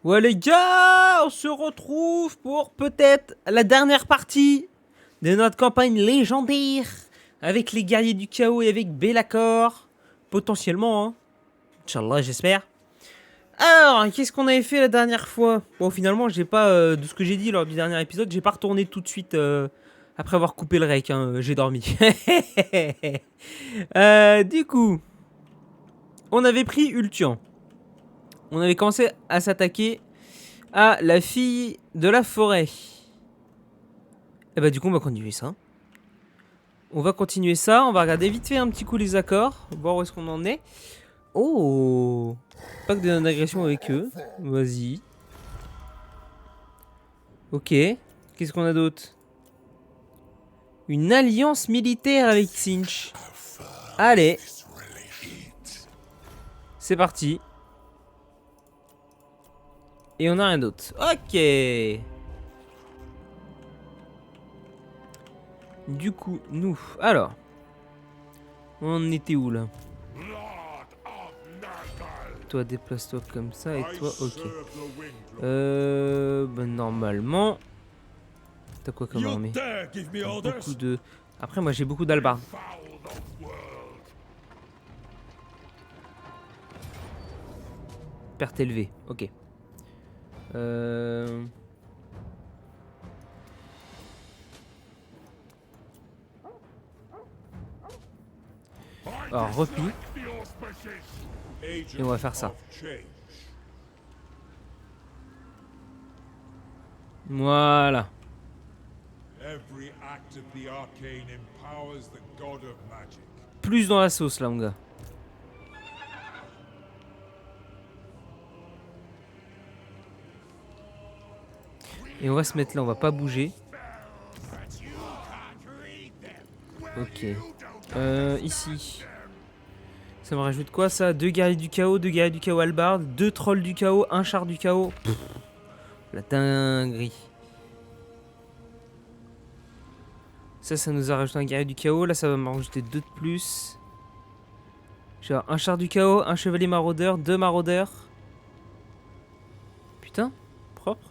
Ouais les gars, on se retrouve pour peut-être la dernière partie de notre campagne légendaire avec les guerriers du chaos et avec Be'lakor. Potentiellement, hein. Inch'Allah, j'espère. Alors, qu'est-ce qu'on avait fait la dernière fois? Bon, finalement, j'ai pas, de ce que j'ai dit lors du dernier épisode, j'ai pas retourné tout de suite après avoir coupé le rec, hein, j'ai dormi. Du coup, on avait pris Ultian. On avait commencé à s'attaquer à la fille de la forêt. Et bah du coup on va continuer ça. On va continuer ça, on va regarder vite fait un petit coup les accords, voir où est-ce qu'on en est. Oh, pacte de non-agression avec eux, vas-y. Ok, qu'est-ce qu'on a d'autre? Une alliance militaire avec Tzeentch. Allez, c'est parti. Et on a rien d'autre. Ok. Du coup, nous, alors, on était où là? Toi, déplace-toi comme ça et toi, ok. Normalement, t'as quoi comme armée? Beaucoup de. Après, moi j'ai beaucoup d'albardes. Perte élevée, ok. Alors, repli. Et on va faire ça. Voilà. Plus dans la sauce là, mon gars. Et on va se mettre là, on va pas bouger. Ok. Ici. Ça me rajoute quoi ça? 2 guerriers du chaos, 2 guerriers du chaos halbard, 2 trolls du chaos, 1 char du chaos. Pff, la dinguerie. Ça nous a rajouté un guerrier du chaos. Là, ça va m'en rajouter 2 de plus. Genre un char du chaos, un chevalier maraudeur, 2 maraudeurs. Putain, propre.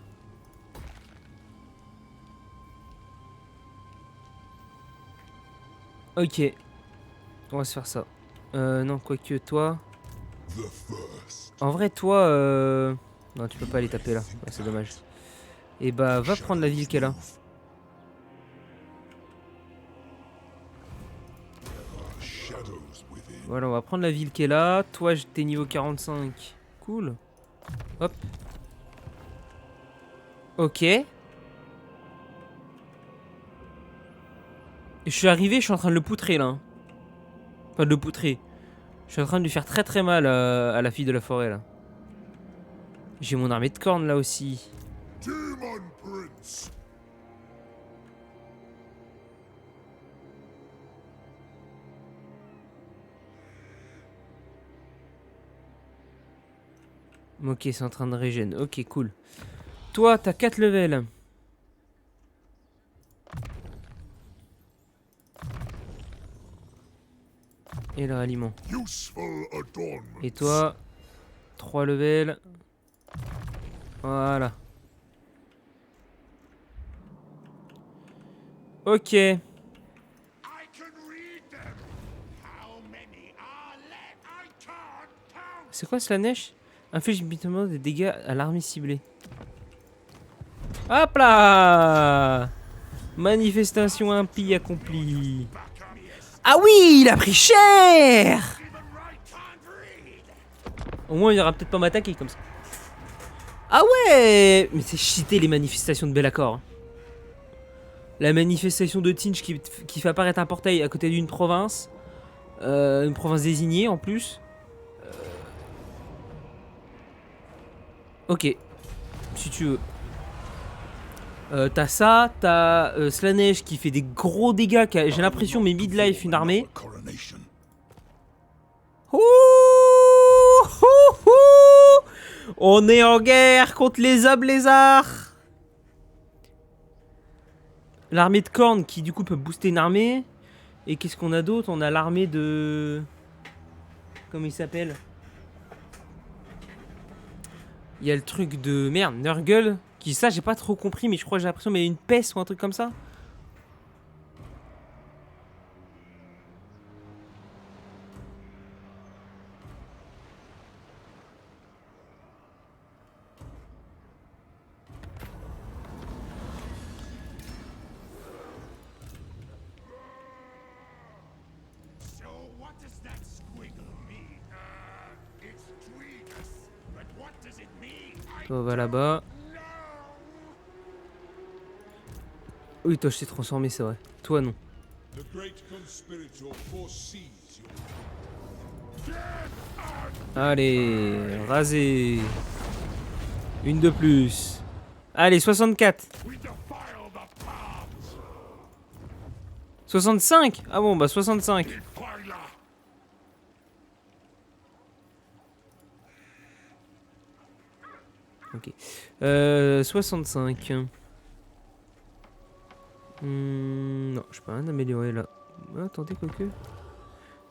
Ok, on va se faire ça. Non, quoique toi... En vrai, toi... Non, tu peux pas aller taper là. Ouais, c'est dommage. Et bah, va prendre la ville qu'elle a. Voilà, on va prendre la ville qu'elle a. Toi, t'es niveau 45. Cool. Hop. Ok. Et je suis arrivé, je suis en train de le poutrer là. Hein. Enfin, de le poutrer. Je suis en train de lui faire très très mal à la fille de la forêt là. J'ai mon armée de cornes là aussi. Ok, c'est en train de régène. Ok, cool. Toi, t'as 4 levels. Et le ralliement. Et toi, 3 levels. Voilà. Ok. C'est quoi cela neige? Inflige immédiatement des dégâts à l'armée ciblée. Hop là! Manifestation impie accomplie. Ah oui, il a pris cher! Au moins, il aura peut-être pas m'attaquer comme ça. Ah ouais! Mais c'est cheaté les manifestations de Be'lakor. Hein. La manifestation de Tzeentch qui fait apparaître un portail à côté d'une province. Une province désignée en plus. Ok, si tu veux. T'as ça, t'as Slanesh qui fait des gros dégâts. J'ai l'impression, mais midlife, une armée. Ouh, ouh, ouh. On est en guerre contre les hommes lézards. L'armée de cornes qui du coup peut booster une armée. Et qu'est-ce qu'on a d'autre? On a l'armée de... Comment il s'appelle? Il y a le truc de... Merde, Nurgle. Qui, ça, j'ai pas trop compris, mais je crois que j'ai l'impression qu'il y a une peste ou un truc comme ça. Toi, va là-bas. Oui, toi, je t'ai transformé, c'est vrai. Toi, non. Allez, rasé. Une de plus. Allez, 64. 65. Ah bon, bah 65. Ok. 65. Non, je peux rien améliorer là. Ah, attendez, quoique.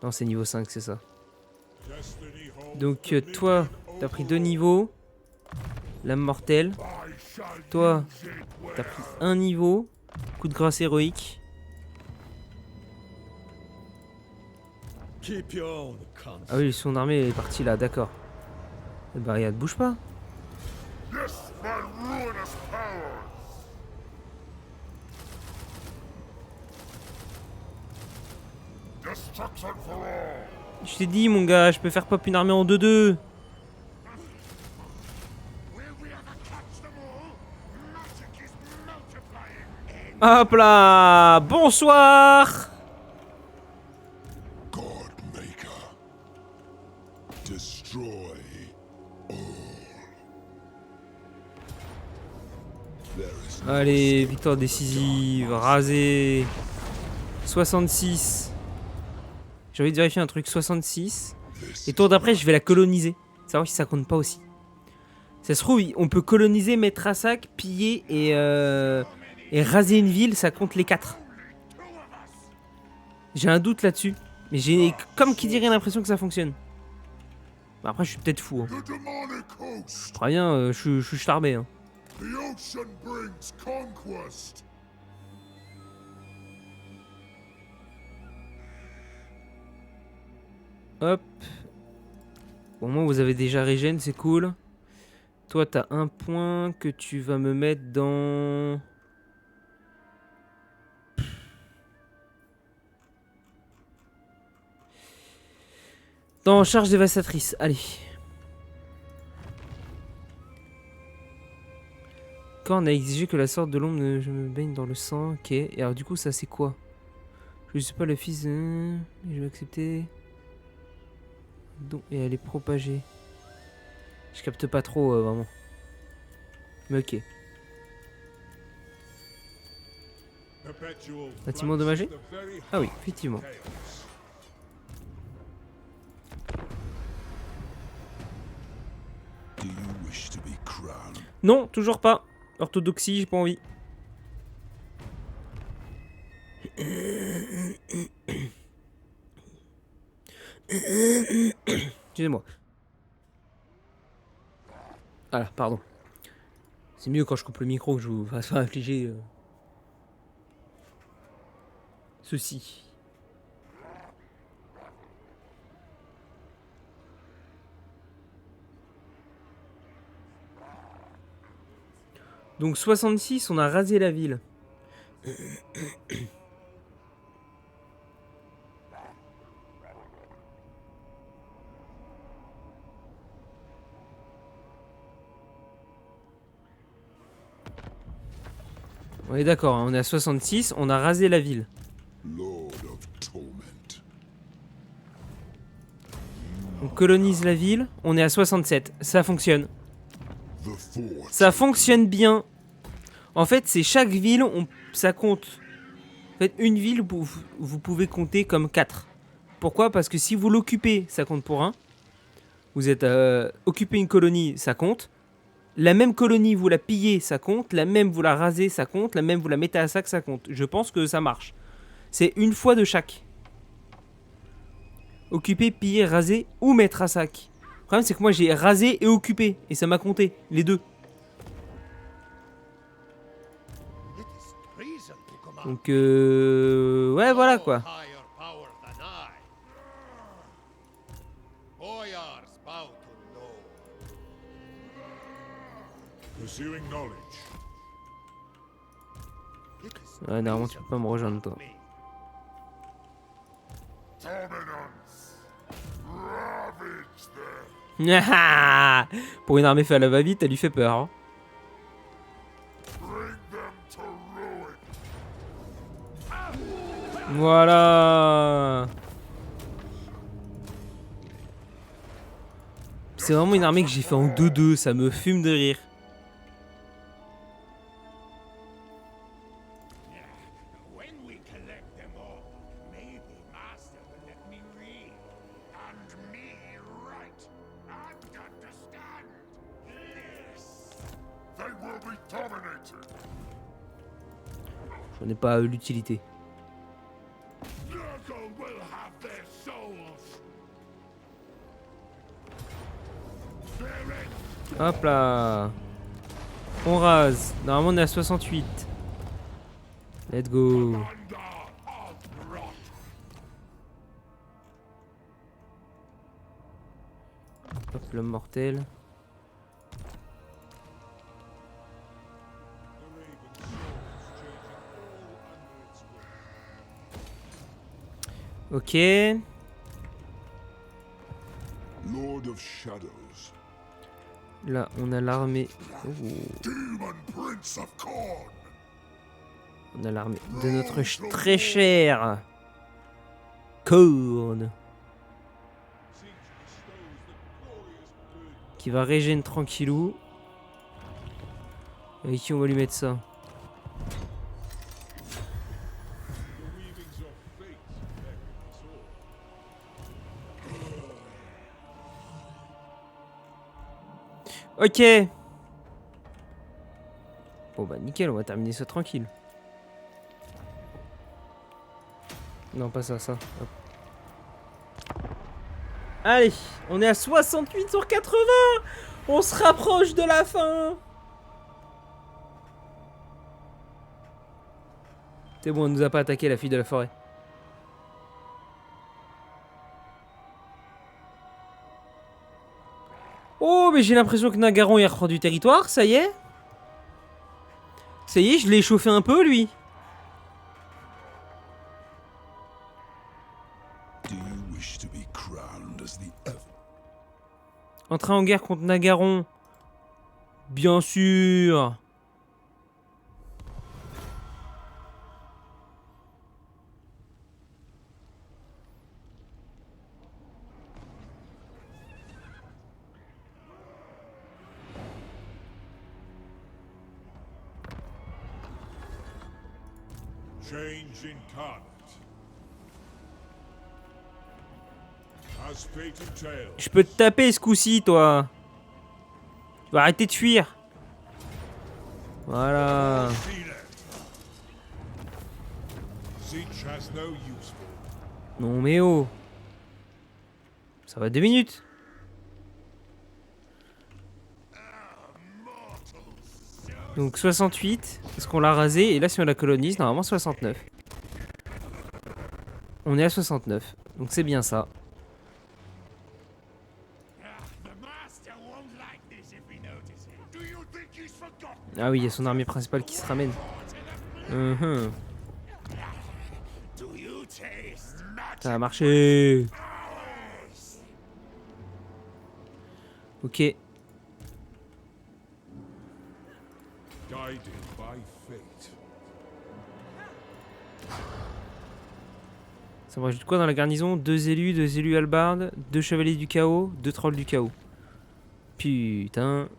Non, c'est niveau 5, c'est ça. Donc, toi, t'as pris 2 niveaux. Lame mortelle. Toi, t'as pris 1 niveau. Coup de grâce héroïque. Ah oui, son armée est partie là, d'accord. Eh bah, regarde, bouge pas. Je t'ai dit, mon gars, je peux faire pop une armée en 2-2. Hop là. Bonsoir. Allez, victoire décisive, rasé. 66. J'ai envie de vérifier un truc, 66. Et tour d'après, je vais la coloniser. Savoir si ça compte pas aussi. Ça se trouve, on peut coloniser, mettre à sac, piller et raser une ville, ça compte les 4. J'ai un doute là-dessus. Mais j'ai comme qui dirait l'impression que ça fonctionne. Bah après, je suis peut-être fou. Hein. Très bien, je suis starbé. Hein. Hop. Bon, moi, vous avez déjà régène, c'est cool. Toi, t'as un point que tu vas me mettre dans... Dans charge dévastatrice, allez. Quand on a exigé que la sorte de l'ombre je me baigne dans le sang, ok. Et alors du coup, ça c'est quoi? Je suis pas le fils de... Je vais accepter... Donc, et elle est propagée. Je capte pas trop, vraiment. Mais ok. Bâtiment endommagé? Ah oui, effectivement. Non, toujours pas. Orthodoxie, j'ai pas envie. Excusez-moi. Voilà, pardon. C'est mieux quand je coupe le micro que je vous fasse infliger ceci. Donc 66, on a rasé la ville. On est d'accord, hein, on est à 66, on a rasé la ville. On colonise la ville, on est à 67, ça fonctionne. Ça fonctionne bien. En fait, c'est chaque ville, ça compte. En fait, une ville, vous pouvez compter comme 4. Pourquoi? Parce que si vous l'occupez, ça compte pour 1. Vous êtes occupé une colonie, ça compte. La même colonie, vous la pillez, ça compte. La même, vous la rasez, ça compte. La même, vous la mettez à sac, ça compte. Je pense que ça marche. C'est une fois de chaque. Occuper, piller, raser ou mettre à sac. Le problème, c'est que moi, j'ai rasé et occupé. Et ça m'a compté, les deux. Donc, ouais, voilà, quoi. Ouais, normalement, tu peux pas me rejoindre, toi. Pour une armée fait à la va-vite, elle lui fait peur. Hein. Voilà. C'est vraiment une armée que j'ai fait en 2-2, ça me fume de rire. J'en ai pas l'utilité. Hop là. On rase. Normalement on est à 68. Let's go. Hop, l'homme mortel. Ok. Là, on a l'armée. Oh. On a l'armée de notre très cher Khorne. Qui va régénérer tranquillou. Avec qui on va lui mettre ça? Ok. Bon bah nickel, on va terminer ça tranquille. Non, pas ça, ça. Hop. Allez, on est à 68 sur 80. On se rapproche de la fin. C'est bon, on nous a pas attaqué, la fille de la forêt. Oh, mais j'ai l'impression que Nagaron il reprend du territoire, ça y est. Ça y est, je l'ai échauffé un peu, lui. Entrer en guerre contre Nagaron. Bien sûr. Je peux te taper ce coup-ci, toi. Tu vas arrêter de fuir. Voilà. Non mais oh. Ça va 2 minutes. Donc 68, parce qu'on l'a rasé, et là si on la colonise, normalement 69. On est à 69, donc c'est bien ça. Ah oui, il y a son armée principale qui se ramène. Ça a marché. Ok. Ça me rajoute quoi dans la garnison? 2 élus halbardes, 2 chevaliers du chaos, 2 trolls du chaos. Putain.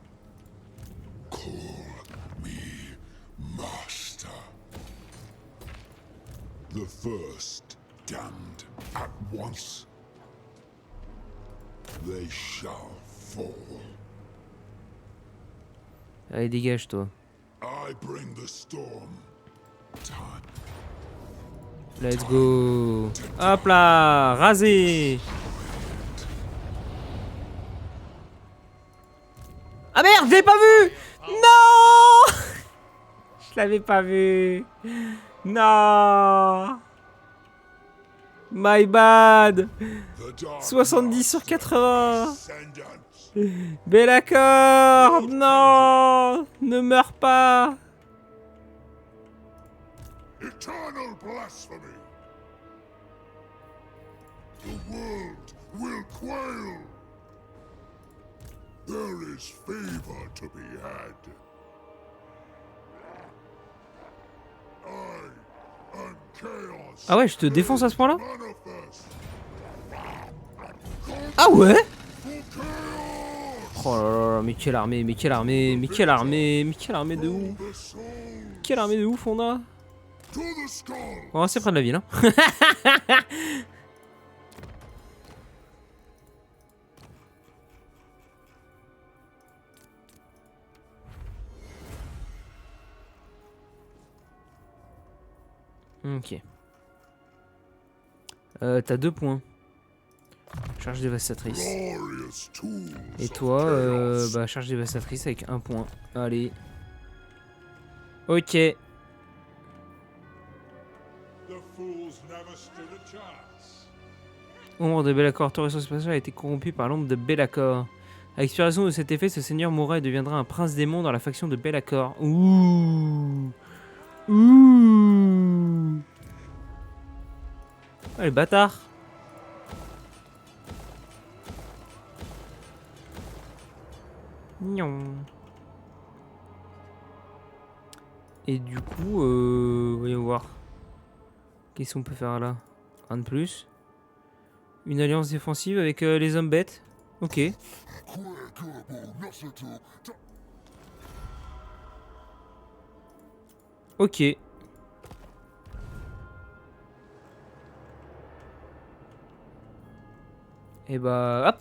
The first damned at once. They shall fall. Allez, dégage, toi. I bring the storm. Time. Let's go. Hop là, rasé. Ah merde, je l'ai pas vu. Non. Je l'avais pas vu. Non. My bad. The dark 70 sur 80. descendants. Bellacor. Non. Ne meurs pas. Eternal blasphemy. The world will quail. There is favor to be had. I am chaos. Ah ouais, je te défonce à ce point-là? Manifest. Ah ouais? Chaos. Oh là là, mais quelle armée, mais quelle armée, mais quelle armée, mais quelle armée de ouf. The souls Quelle armée de ouf on a. to the skull. On va rester près de la ville, hein. Ok. T'as 2 points. Charge dévastatrice. Glorious tools Et of toi, chaos. bah charge dévastatrice avec 1 point. Allez. Ok. The fools never stood a chance. Ombre de Bellacor, Torreson spatial a été corrompu par l'ombre de Bellacor. À l'expiration de cet effet, ce seigneur mourra et deviendra un prince démon dans la faction de Bellacor. Ouh. Ouh. Ah, les bâtards. Nion. Et du coup, voyons voir. Qu'est-ce qu'on peut faire là? Un de plus. Une alliance défensive avec les hommes bêtes. Ok. Ok. Et bah, hop.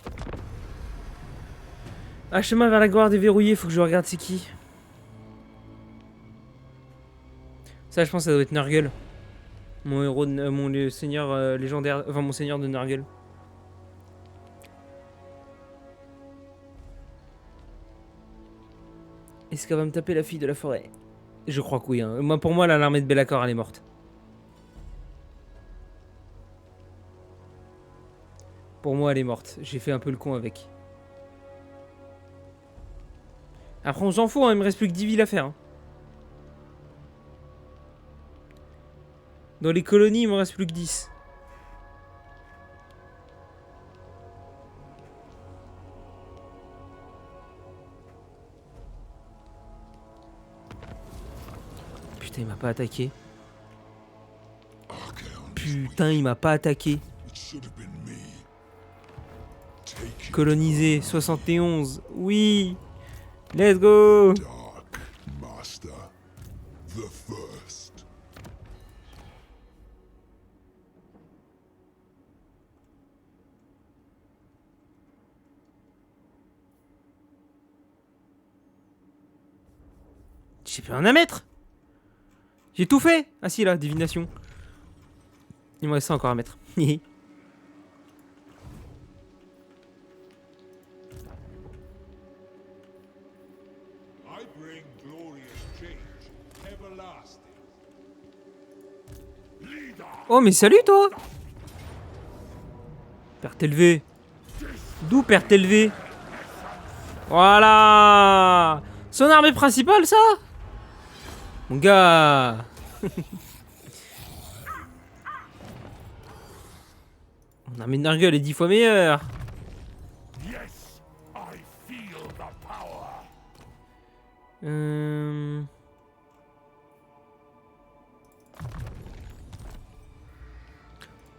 Ah, chemin vers la gloire déverrouillée, faut que je regarde c'est qui. Ça, je pense que ça doit être Nurgle. Mon héros, mon seigneur légendaire, enfin mon seigneur de Nurgle. Est-ce qu'elle va me taper la fille de la forêt? Je crois que oui. Hein. Moi, pour moi, l'armée de Bellacor, elle est morte. Pour moi, elle est morte. J'ai fait un peu le con avec. Après, on s'en fout, hein, il me reste plus que 10 villes à faire. Hein. Dans les colonies, il me reste plus que 10. Putain, il m'a pas attaqué. Putain, il m'a pas attaqué. It should have been me. Take it, Colonisé, 71. Oui. Let's go. Dark Master. The first. J'ai plus rien à mettre. J'ai tout fait. Ah si, là, divination. Il me reste ça encore à mettre. I bring glorious change, everlasting. Leader. Oh, mais salut, toi. Père élevé. D'où père élevé? Voilà. Son armée principale, ça? Mon gars. Mon armée de Nurgle est 10 fois meilleure. Yes, I feel the power.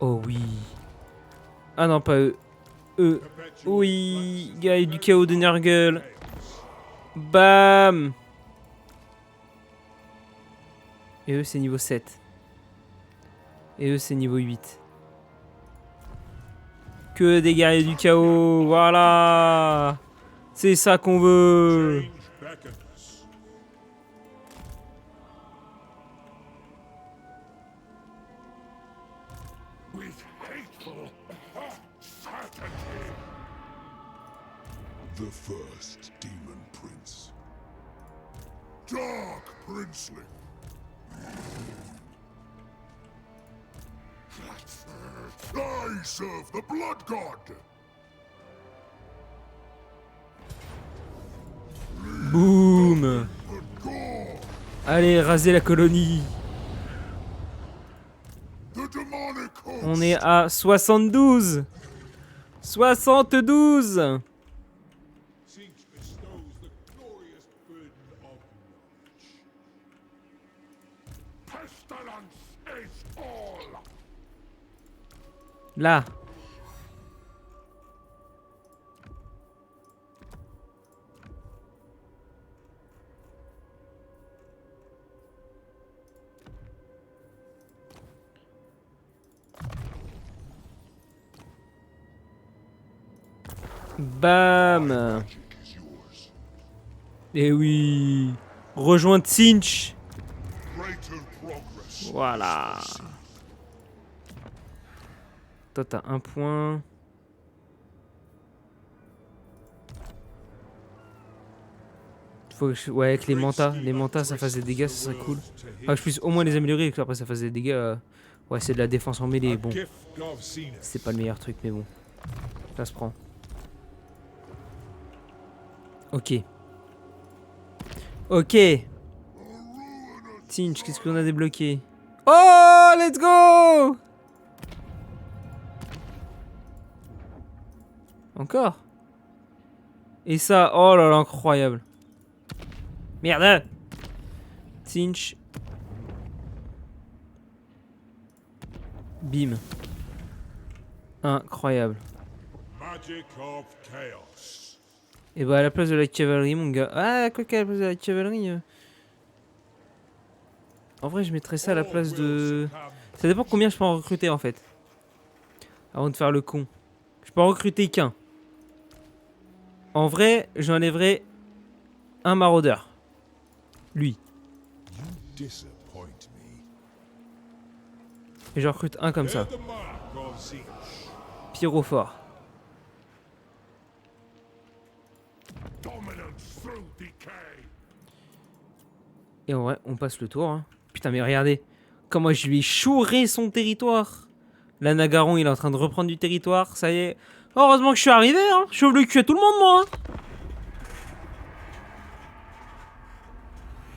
Oh oui. Ah non, pas eux. Eux. Oui. Gars du chaos de Nurgle. Bam. Et eux, c'est niveau 7. Et eux, c'est niveau 8. Que des guerriers du chaos. Voilà. C'est ça qu'on veut. Change beckons. With hateful certainty. The first demon prince. Dark princeling. I serve the blood god. Boum. But gore. Allez, rasez la colonie. The demonic host. On est à 72. 72. Sinch bestows the glorious burden of knowledge. Pestilence is all. Là. Bam. Magic is yours. Et oui. Rejoindre Sinch. Greater progress. Voilà. Toi, t'as un point. Faut que ouais, avec les mantas, ça fasse des dégâts, ça serait cool. Ah, que je puisse au moins les améliorer et que après ça fasse des dégâts. Ouais, c'est de la défense en mêlée. Bon, c'est pas le meilleur truc, mais bon. Ça se prend. Ok. Ok. Tinch, qu'est-ce qu'on a débloqué? Oh, let's go! Encore? Et ça, oh là là, incroyable. Merde! Tinch. Bim. Incroyable. Magic of chaos. Et bah à la place de la cavalerie, mon gars. Ah, quoi qu'à la place de la cavalerie. En vrai, je mettrais ça à la place de. Ça dépend combien je peux en recruter en fait. Avant de faire le con. Je peux en recruter qu'un. En vrai, j'enlèverai un maraudeur. Lui. You disappoint me. Et je recrute un comme ça. Bear the mark of Sinch. Pyrophore. Dominance through decay. Et en vrai, on passe le tour. Hein. Putain, mais regardez. Comment je lui ai chouré son territoire. Là, Nagaron, il est en train de reprendre du territoire. Ça y est. Heureusement que je suis arrivé. Hein. Je sauve le cul à tout le monde, moi. Hein.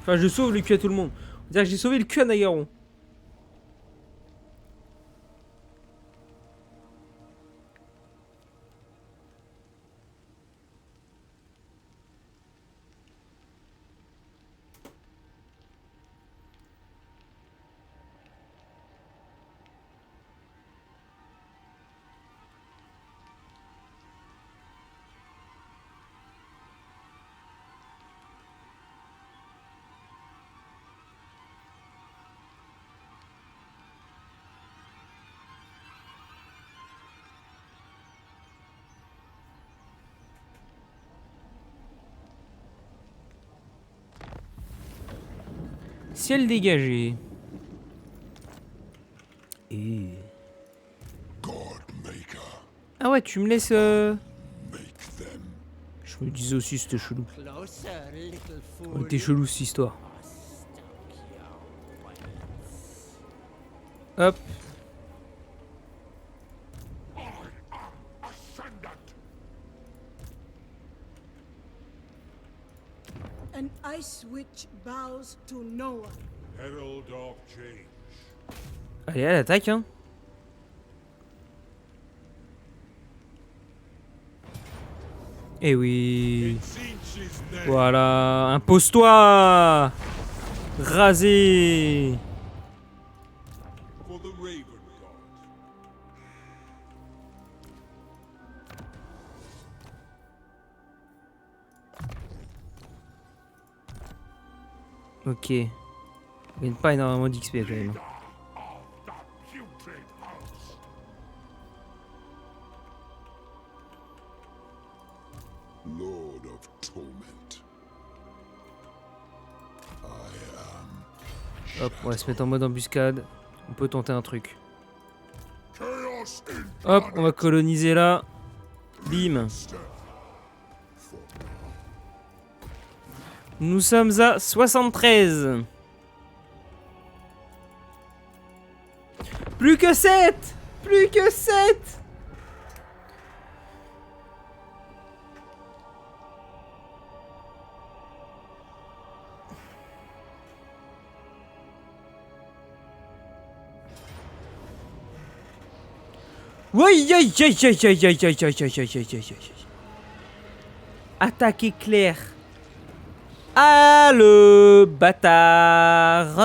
Enfin, je sauve le cul à tout le monde. On dirait que j'ai sauvé le cul à Nagaron. Ciel dégagé. Et... Godmaker. Ah ouais, tu me laisses... Make them. Je me disais aussi, c'était chelou. Closer, little fool. On était chelou, cette histoire. Hop. Ascendant. An ice witch bows to no one. Herald of change. Allez, à l'attaque, hein. Eh oui. In Sinch's name. Voilà. Impose-toi. Rasé. For the Raven God. Ok. On gagne pas énormément d'XP quand même. Of the putrid house. Lord of torment. Hop, on va se mettre en mode embuscade. On peut tenter un truc. Chaos in Hop, on va coloniser là. Bim. step. For Nous sommes à 73. Plus que 7. Plus que 7. Oui, aïe, aïe, aïe, aïe, aïe, aïe, aïe, aïe, aïe, aïe, aïe, aïe. Attaque éclair. Ah, le bâtard.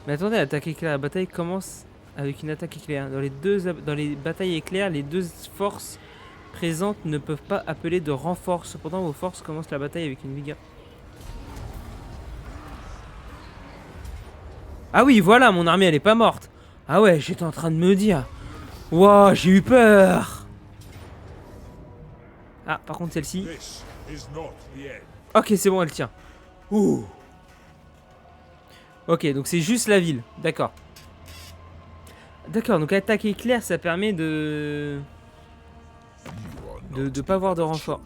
Mais attendez, attaque éclair. La bataille commence avec une attaque éclair. Dans les batailles éclair, les deux forces présentes ne peuvent pas appeler de renfort. Cependant, vos forces commencent la bataille avec une vigueur. Ah oui, voilà, mon armée, elle est pas morte. Ah ouais, j'étais en train de me dire. Wouah, j'ai eu peur. Ah, par contre, celle-ci. This is not the end. Ok, c'est bon, elle tient. Ouh. Ok, donc c'est juste la ville. D'accord. D'accord, donc attaque éclair, ça permet de pas avoir de renfort.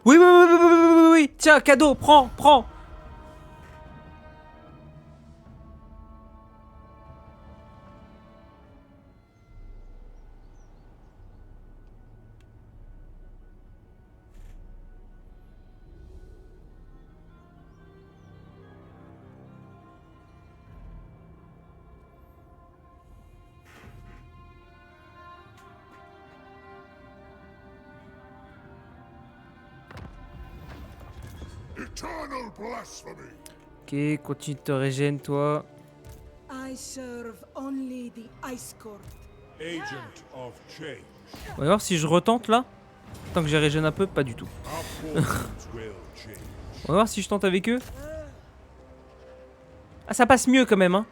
Oui, oui, oui, oui, oui, oui, oui, oui. Tiens, cadeau, prends, prends. Eternal blasphemy! Ok, continue de te régénérer, toi. I serve only the Ice Court. Agent of change. On va voir si je retente là. Tant que j'ai régéné un peu, pas du tout. Our fortunes will change. On va voir si je tente avec eux. Ah, ça passe mieux quand même, hein.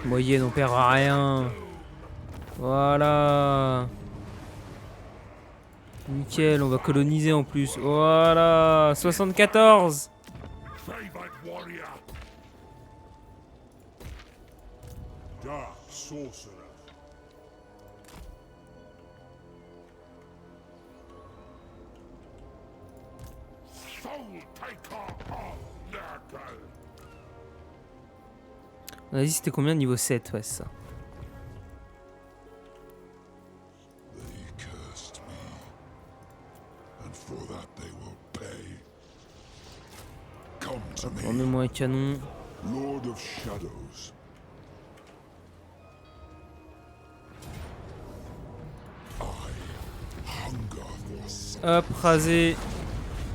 Moyenne, on perd rien. Voilà. Nickel, on va coloniser en plus. Voilà. 74. Favored warrior. Dark sorcerer. Soul taker of Nurgle. Vas-y, c'était combien niveau 7? Ouais, c'est ça. They cursed me, and for that they will pay. Come to me, Remets-moi un canon. Lord of Shadows. I hunger for something. Hop, rasé.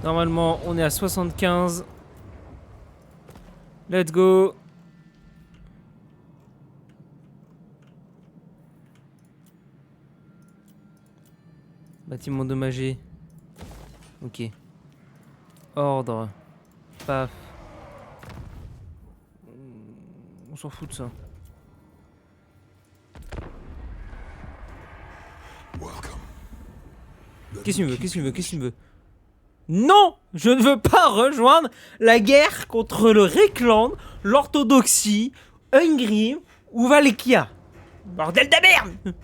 Normalement, on est à 75. Let's go. Bâtiment endommagé. Ok. Ordre. Paf. On s'en fout de ça. Welcome. Qu'est-ce qu'il me veut? Qu'est-ce qu'il me veut? Qu'est-ce qu'il me veut? Non! Je ne veux pas rejoindre la guerre contre le Récland, l'Orthodoxie, Hungrie ou Valekia. Bordel de merde!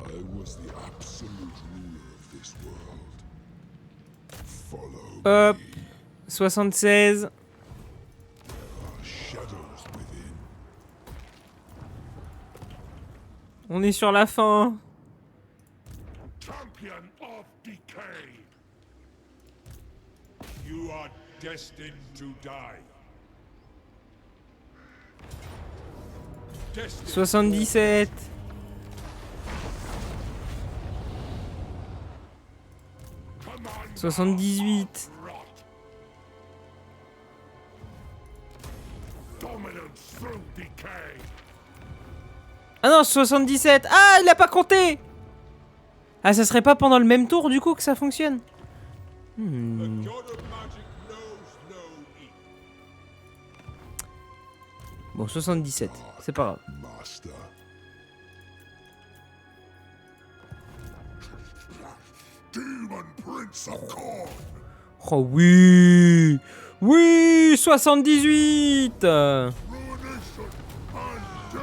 I was the absolute ruler of this world. Follow Hop. me. 76. There are shadows within. On est sur la fin. Champion of decay. You are destined to die. Destined 77. 78. Dominance through decay. Ah non, 77. Ah, il a pas compté. Ah, ça serait pas pendant le même tour du coup que ça fonctionne? God of magic knows no evil. Bon, 77. C'est pas grave. Master. Demon Prince of Korn. Oh oui. Oui, 78. Ruination and death.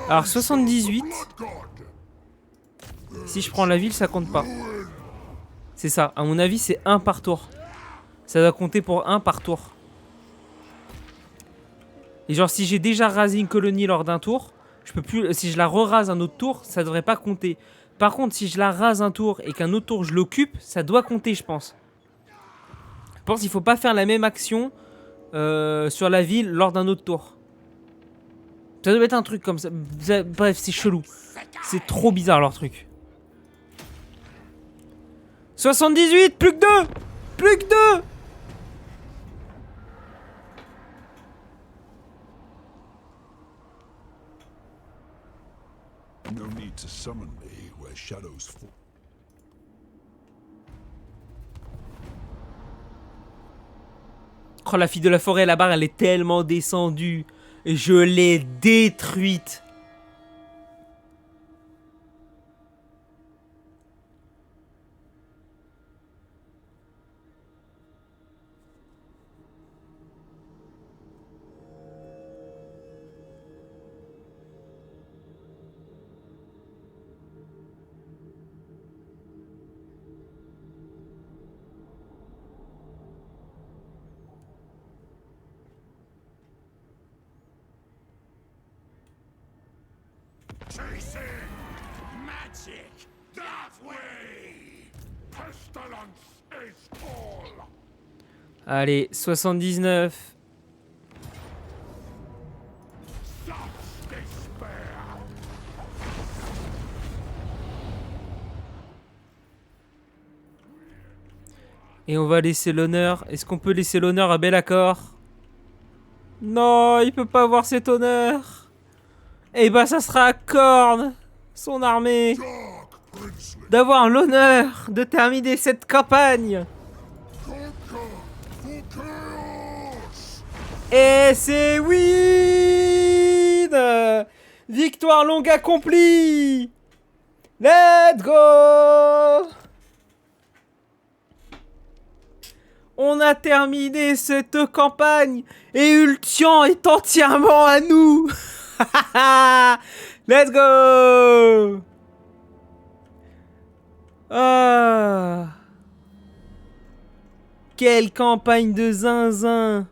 Alors 78, Blood God. si je prends la ville, ça compte pas. C'est ça, à mon avis, c'est 1 par tour. Ça doit compter pour 1 par tour. Et genre, si j'ai déjà rasé une colonie lors d'un tour, je peux plus. Si je la re-rase un autre tour, ça devrait pas compter. Par contre, si je la rase un tour et qu'un autre tour je l'occupe, ça doit compter, je pense. Je pense qu'il faut pas faire la même action sur la ville lors d'un autre tour. Ça doit être un truc comme ça. Bref, c'est chelou. C'est trop bizarre leur truc. 78, plus que 2. Plus que 2. No need to summon me where shadows fall. Oh, la fille de la forêt, la barre, elle est tellement descendue. Je l'ai détruite. Chasing magic that way. Pestilence is all. Allez, 79. Such despair. Et on va laisser l'honneur. Est-ce qu'on peut laisser l'honneur à Be'lakor? Non, il peut pas avoir cet honneur. Eh bah, ça sera à Khorne, son armée, Dark Princely. d'avoir l'honneur de terminer cette campagne. Conquer for chaos. Et c'est win! Victoire longue accomplie! Let's go! On a terminé cette campagne et Ultian est entièrement à nous! Let's go! Ah! Quelle campagne de zinzin!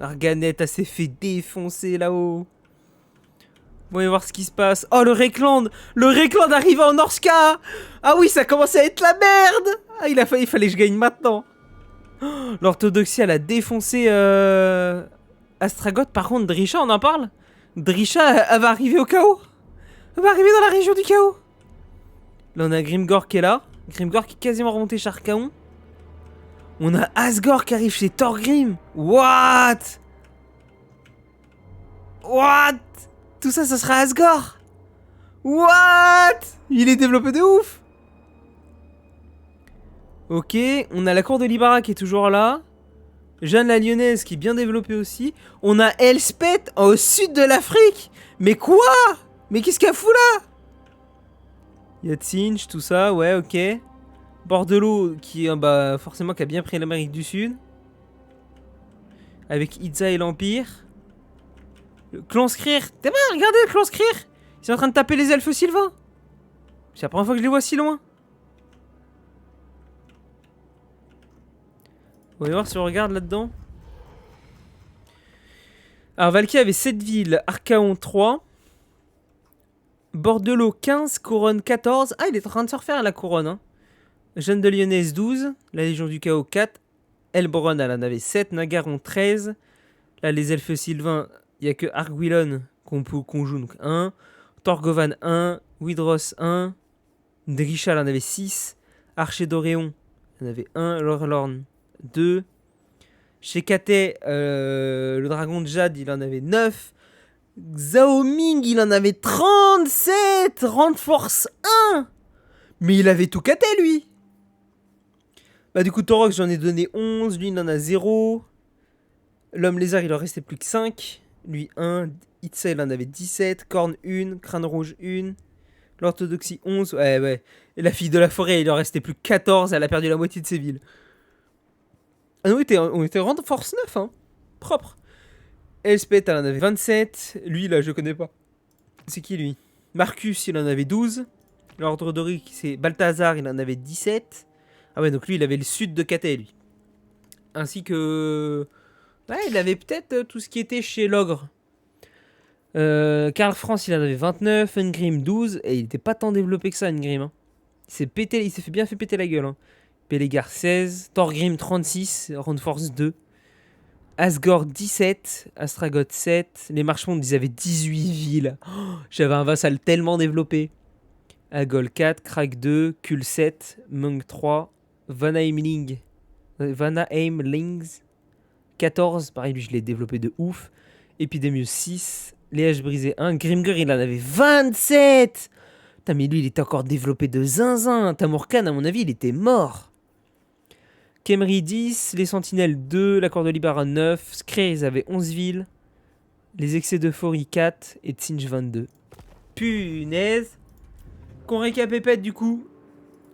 Arganeth a s'est fait défoncer là-haut. Voyons voir ce qui se passe. Oh, le Reikland! Le Reikland arrive en Norska! Ah oui, ça commence à être la merde! Ah, il fallait que je gagne maintenant. Oh, l'orthodoxie, elle a défoncé Astragoth. Par contre, Drisha, on en parle? Drisha, elle va arriver au chaos. Elle va arriver dans la région du chaos. Là, on a Grimgor qui est là. Grimgor qui est quasiment remonté chez Archaon. On a Asgore qui arrive chez Thorgrim. What? What? Tout ça, ça sera Asgore. What? Il est développé de ouf. Ok, on a la cour de Libara qui est toujours là. Jeanne la Lyonnaise qui est bien développée aussi. On a Elspeth au sud de l'Afrique. Mais quoi? Mais qu'est-ce qu'elle fout là? Yatsinch, tout ça, ouais, ok. Bordelot qui, bah, forcément, qui a bien pris l'Amérique du Sud. Avec Itza et l'Empire. Le clan Skryr. T'es mal, regardez le clan Skryr. Ils sont en train de taper les elfes sylvains. C'est la première fois que je les vois si loin. On va voir si on regarde là-dedans. Alors, Valky avait 7 villes. Archaon 3. Bordelot 15. Couronne 14. Ah, il est en train de se refaire la couronne. Hein. Jeanne de Lyonnaise 12. La Légion du Chaos 4. Elbronn, elle en avait 7. Nagaron 13. Là, les elfes sylvains, il n'y a que Arguilon qu'on joue. Donc 1. Torgovan 1. Widros 1. Drisha, il en avait 6. Archer d'Oréon, il en avait 1. Lorlorn, 2. Chez Katé, le dragon de Jade, il en avait 9. Xiao Ming, il en avait 37. Rand Force 1. Mais il avait tout Katé, lui. Bah, du coup, Torox, j'en ai donné 11. Lui, il en a 0. L'homme lézard, il en restait plus que 5. Lui, 1. Itza, il en avait 17. Corne, 1. Crâne rouge, 1. L'orthodoxie, 11. Ouais. Et la fille de la forêt, il en restait plus que 14. Elle a perdu la moitié de ses villes. Ah non, on était Rand Force 9, hein. Propre. Elspeth, elle en avait 27. Lui, là, je connais pas. C'est qui, lui? Marcus, il en avait 12. L'ordre dorique, c'est Balthazar, il en avait 17. Ah ouais, donc lui, il avait le sud de Katé, lui. Ainsi que... Ouais, il avait peut-être tout ce qui était chez l'ogre. Karl France, il en avait 29. Ungrim, 12. Et il était pas tant développé que ça, Ungrim. Hein. Il s'est bien fait péter la gueule. Hein. Pélégar, 16. Thorgrim, 36. Round Force, 2. Asgore, 17. Astragoth, 7. Les Marchmondes, ils avaient 18 villes. Oh, j'avais un vassal tellement développé. Agol, 4. Krak, 2. Kul, 7. Mung, 3. Vanaheimlings, 14. Pareil, lui, je l'ai développé de ouf. Epidemius, 6. Liège brisé, 1. Grimgur, il en avait 27. Putain, mais lui, il était encore développé de zinzin. Tamurkhan, à mon avis, il était mort. Kemri, 10. Les Sentinelles, 2. La Corde Libara, 9. Skrer, ils avaient 11 villes. Les Excès d'Euphorie, 4. Et Tsinch, 22. Punaise. Qu'on récapépète, du coup.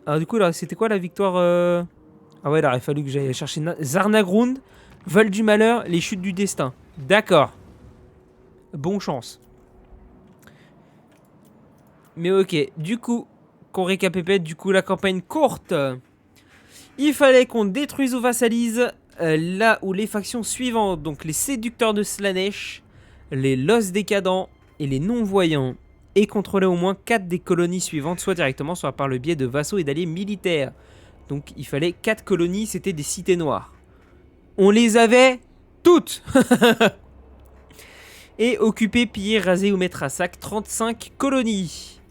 Alors, du coup, là, c'était quoi la victoire Ah ouais, là, il aurait fallu que j'aille chercher Zarnagrund, Vol du Malheur, les Chutes du Destin. D'accord. Bon chance. Mais ok, du coup, qu'on récapépète, du coup, la campagne courte. Il fallait qu'on détruise ou vassalise là où les factions suivantes, donc les Séducteurs de Slaanesh, les Los Décadents et les Non-Voyants, et contrôler au moins 4 des colonies suivantes, soit directement, soit par le biais de vassaux et d'alliés militaires. Donc il fallait 4 colonies, c'était des cités noires. On les avait toutes. Et occuper, piller, raser ou mettre à sac 35 colonies.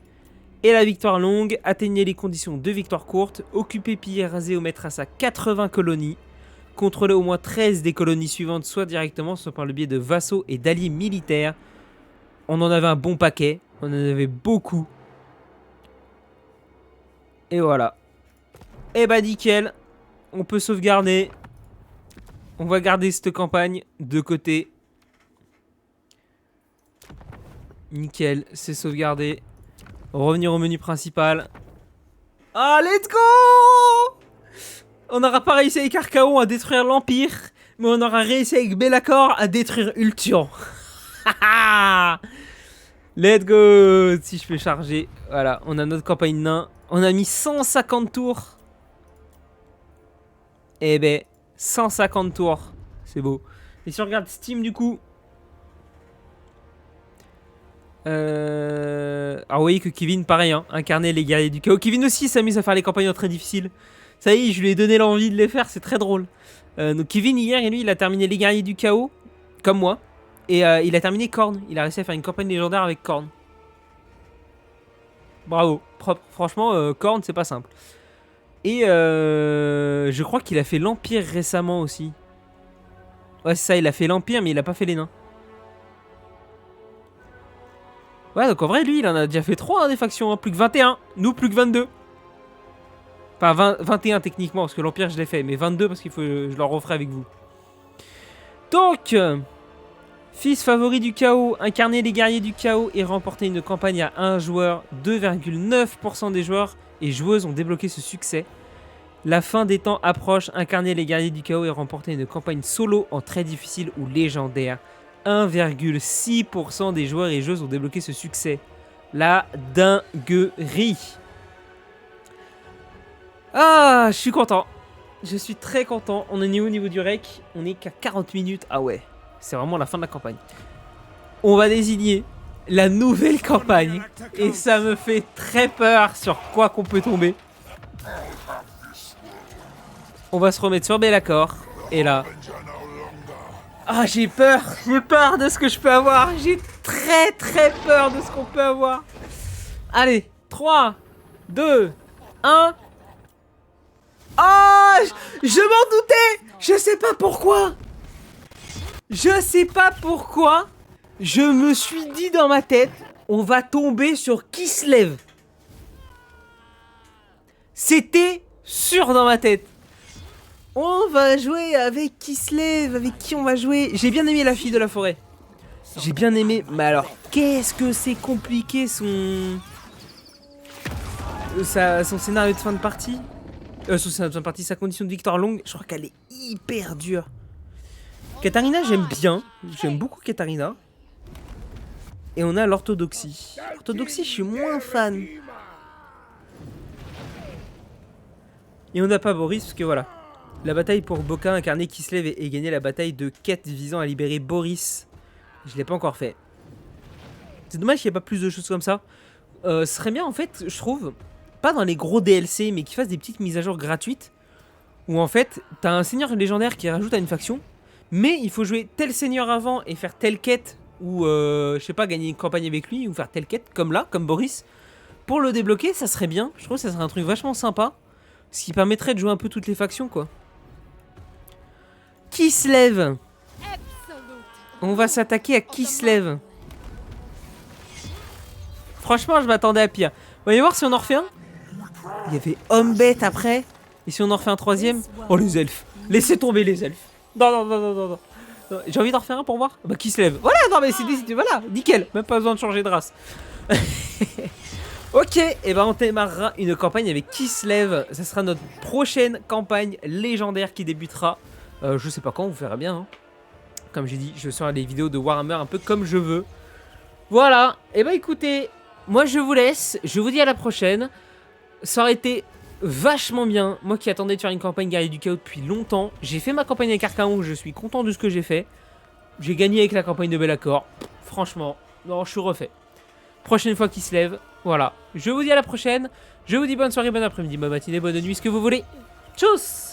Et la victoire longue, atteignez les conditions de victoire courte, occuper, piller, raser ou mettre à sac 80 colonies, contrôler au moins 13 des colonies suivantes, soit directement, soit par le biais de vassaux et d'alliés militaires. On en avait un bon paquet, on en avait beaucoup. Et voilà. Et bah nickel, on peut sauvegarder. On va garder cette campagne de côté. Nickel, c'est sauvegardé. Revenir au menu principal. Ah, let's go! On n'aura pas réussi avec Archaon à détruire l'Empire, mais on aura réussi avec Be'lakor à détruire Ultian. Let's go! Si je fais charger, voilà, on a notre campagne nain. On a mis 150 tours. Eh ben, 150 tours. C'est beau. Et si on regarde Steam, du coup... Alors, vous voyez que Kevin, pareil, hein, incarner les guerriers du chaos. Kevin aussi s'amuse à faire les campagnes très difficiles. Ça y est, je lui ai donné l'envie de les faire, c'est très drôle. Donc Kevin, hier, et lui, il a terminé les guerriers du chaos, comme moi. Et il a terminé Khorne. Il a réussi à faire une campagne légendaire avec Khorne. Bravo. Franchement, Khorne, c'est pas simple. Et je crois qu'il a fait l'Empire récemment aussi. Ouais, c'est ça, il a fait l'Empire, mais il a pas fait les nains. Ouais, donc en vrai, lui, il en a déjà fait 3 hein, des factions, hein. Plus que 21. Nous, plus que 22. Enfin, 21 techniquement, parce que l'Empire, je l'ai fait. Mais 22 parce qu'il faut je le referai avec vous. Donc, fils favori du chaos, incarner les guerriers du chaos et remporter une campagne à 1 joueur. 2,9% des joueurs et joueuses ont débloqué ce succès. La fin des temps approche, incarner les guerriers du chaos et remporter une campagne solo en très difficile ou légendaire. 1,6% des joueurs et joueuses ont débloqué ce succès. La dinguerie. Ah, je suis content. Je suis très content. On est au niveau du rec. On est qu'à 40 minutes. Ah ouais, c'est vraiment la fin de la campagne. On va désigner la nouvelle campagne. Et ça me fait très peur sur quoi qu'on peut tomber. On va se remettre sur Be'lakor. Et là... Ah, j'ai peur de ce que je peux avoir. J'ai très peur de ce qu'on peut avoir. Allez, 3, 2, 1. Ah, je m'en doutais. Je sais pas pourquoi. Je sais pas pourquoi. Je me suis dit dans ma tête, on va tomber sur Kislev. C'était sûr dans ma tête. On va jouer avec Kislev. Avec qui on va jouer? J'ai bien aimé la fille de la forêt. J'ai bien aimé. Mais alors, qu'est-ce que c'est compliqué son scénario de fin de partie. Son scénario de fin de partie, sa condition de victoire longue. Je crois qu'elle est hyper dure. Katarina, j'aime bien. J'aime beaucoup Katarina. Et on a l'orthodoxie. L'orthodoxie, je suis moins fan. Et on n'a pas Boris, parce que voilà. La bataille pour Boka, incarner Kislev et gagner la bataille de quête visant à libérer Boris. Je l'ai pas encore fait. C'est dommage qu'il n'y ait pas plus de choses comme ça. Ce serait bien, en fait, je trouve, pas dans les gros DLC, mais qu'ils fassent des petites mises à jour gratuites. Où en fait, t'as un seigneur légendaire qui rajoute à une faction. Mais il faut jouer tel seigneur avant et faire telle quête. Ou, je sais pas, gagner une campagne avec lui. Ou faire telle quête, comme là, comme Boris. Pour le débloquer, ça serait bien. Je trouve que ça serait un truc vachement sympa. Ce qui permettrait de jouer un peu toutes les factions, quoi. Kislev. On va s'attaquer à Kislev. Franchement, je m'attendais à pire. Voyez voir si on en refait un. Il y avait homme bête après. Et si on en refait un troisième. Oh, les elfes. Laissez tomber les elfes. Non. J'ai envie d'en refaire un pour voir. Bah, Kislev. Voilà, non, mais c'est décidé. Voilà, nickel. Même pas besoin de changer de race. Ok, et ben on démarrera une campagne avec Kislev. Ça sera notre prochaine campagne légendaire qui débutera. Je sais pas quand, vous verrez bien. Hein. Comme j'ai dit, je sors les vidéos de Warhammer un peu comme je veux. Voilà, et ben écoutez, moi je vous laisse. Je vous dis à la prochaine. Ça aurait été vachement bien. Moi qui attendais de faire une campagne guerrier du chaos depuis longtemps. J'ai fait ma campagne avec Archaon, je suis content de ce que j'ai fait. J'ai gagné avec la campagne de Be'lakor. Franchement, non, je suis refait. Prochaine fois qu'il se lève, voilà. Je vous dis à la prochaine. Je vous dis bonne soirée, bon après-midi, bonne matinée, bonne nuit, ce que vous voulez. Tchuss!